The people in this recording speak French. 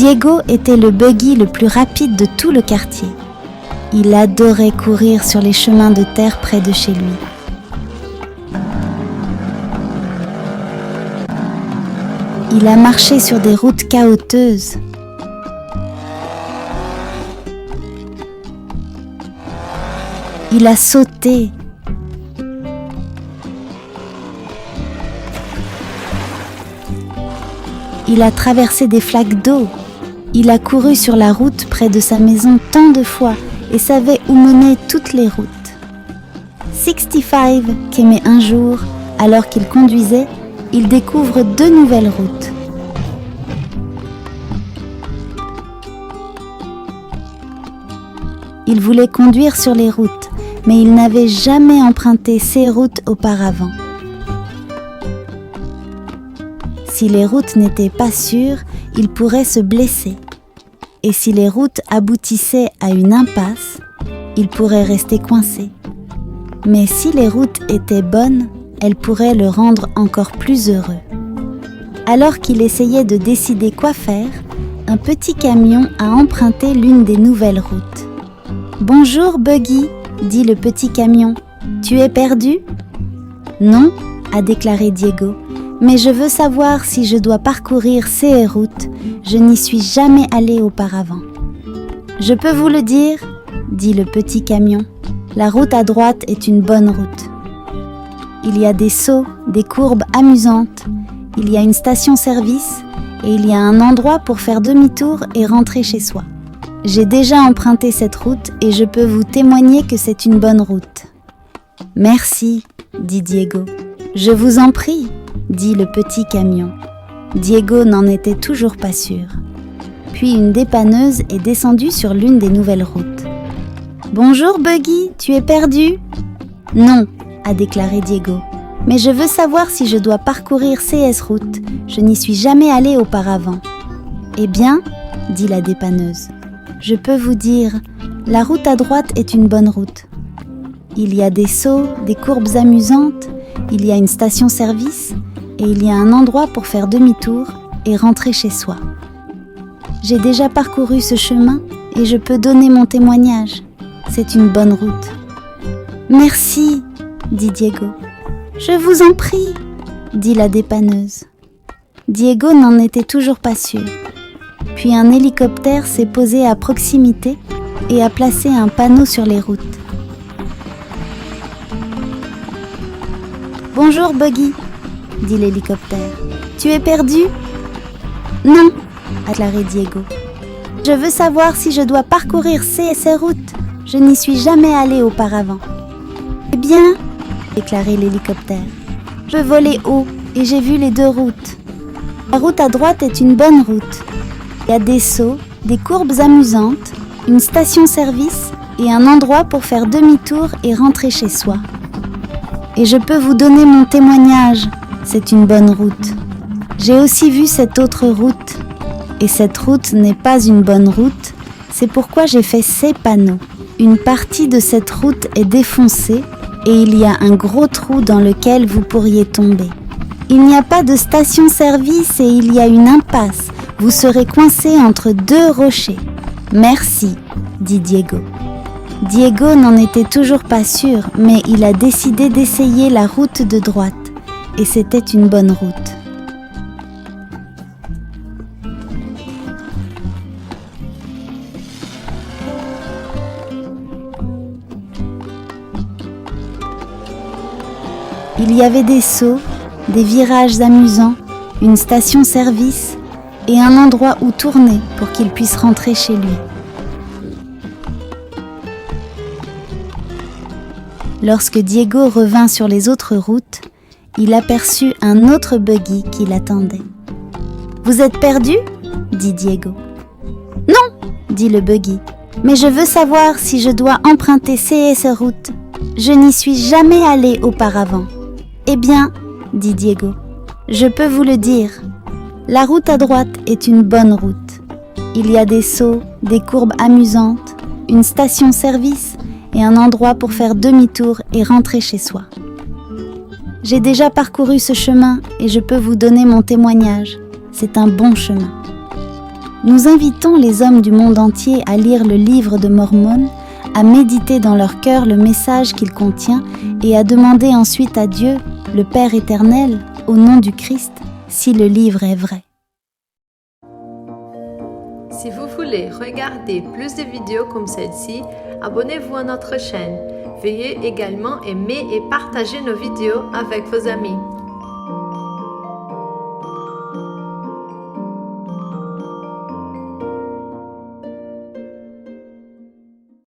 Diego était le buggy le plus rapide de tout le quartier. Il adorait courir sur les chemins de terre près de chez lui. Il a marché sur des routes caouteuses. Il a sauté. Il a traversé des flaques d'eau. Il a couru sur la route près de sa maison tant de fois et savait où mener toutes les routes. 65 qu'aimait un jour, alors qu'il conduisait, il découvre 2 nouvelles routes. Il voulait conduire sur les routes, mais il n'avait jamais emprunté ces routes auparavant. Si les routes n'étaient pas sûres, il pourrait se blesser. Et si les routes aboutissaient à une impasse, il pourrait rester coincé. Mais si les routes étaient bonnes, elles pourraient le rendre encore plus heureux. Alors qu'il essayait de décider quoi faire, un petit camion a emprunté l'une des nouvelles routes. « Bonjour, Buggy », dit le petit camion. « Tu es perdu ?»« Non », a déclaré Diego. « Mais je veux savoir si je dois parcourir ces routes. Je n'y suis jamais allé auparavant. »« Je peux vous le dire », dit le petit camion. « La route à droite est une bonne route. Il y a des sauts, des courbes amusantes. Il y a une station-service et il y a un endroit pour faire demi-tour et rentrer chez soi. J'ai déjà emprunté cette route et je peux vous témoigner que c'est une bonne route. »« Merci, » dit Diego. « Je vous en prie, » dit le petit camion. Diego n'en était toujours pas sûr. Puis une dépanneuse est descendue sur l'une des nouvelles routes. « Bonjour Buggy, tu es perdu ?»« Non, » a déclaré Diego. « Mais je veux savoir si je dois parcourir CS route. Je n'y suis jamais allé auparavant. »« Eh bien, » dit la dépanneuse, « je peux vous dire, la route à droite est une bonne route. Il y a des sauts, des courbes amusantes, il y a une station-service et il y a un endroit pour faire demi-tour et rentrer chez soi. J'ai déjà parcouru ce chemin et je peux donner mon témoignage. C'est une bonne route. »« Merci, » dit Diego. « Je vous en prie, » dit la dépanneuse. Diego n'en était toujours pas sûr. Puis un hélicoptère s'est posé à proximité et a placé un panneau sur les routes. « Bonjour Buggy, » dit l'hélicoptère. « Tu es perdu ?»« Non, » a déclaré Diego. « Je veux savoir si je dois parcourir ces routes. Je n'y suis jamais allé auparavant. »« Eh bien, » a déclaré l'hélicoptère, « je volais haut et j'ai vu les 2 routes. La route à droite est une bonne route. Il y a des sauts, des courbes amusantes, une station-service et un endroit pour faire demi-tour et rentrer chez soi. Et je peux vous donner mon témoignage, c'est une bonne route. J'ai aussi vu cette autre route, et cette route n'est pas une bonne route, c'est pourquoi j'ai fait ces panneaux. Une partie de cette route est défoncée et il y a un gros trou dans lequel vous pourriez tomber. Il n'y a pas de station-service et il y a une impasse. Vous serez coincé entre 2 rochers. Merci, dit Diego. Diego n'en était toujours pas sûr, mais il a décidé d'essayer la route de droite. Et c'était une bonne route. Il y avait des sauts, des virages amusants, une station-service et un endroit où tourner pour qu'il puisse rentrer chez lui. Lorsque Diego revint sur les autres routes, il aperçut un autre buggy qui l'attendait. « Vous êtes perdu ?» dit Diego. « Non !» dit le buggy. « Mais je veux savoir si je dois emprunter ces routes. Je n'y suis jamais allé auparavant. »« Eh bien, » dit Diego, « je peux vous le dire. La route à droite est une bonne route. Il y a des sauts, des courbes amusantes, une station-service et un endroit pour faire demi-tour et rentrer chez soi. J'ai déjà parcouru ce chemin et je peux vous donner mon témoignage. C'est un bon chemin. »« Nous invitons les hommes du monde entier à lire le livre de Mormon, à méditer dans leur cœur le message qu'il contient et à demander ensuite à Dieu, le Père éternel, au nom du Christ, si le livre est vrai. Si vous voulez regarder plus de vidéos comme celle-ci, abonnez-vous à notre chaîne. Veuillez également aimer et partager nos vidéos avec vos amis.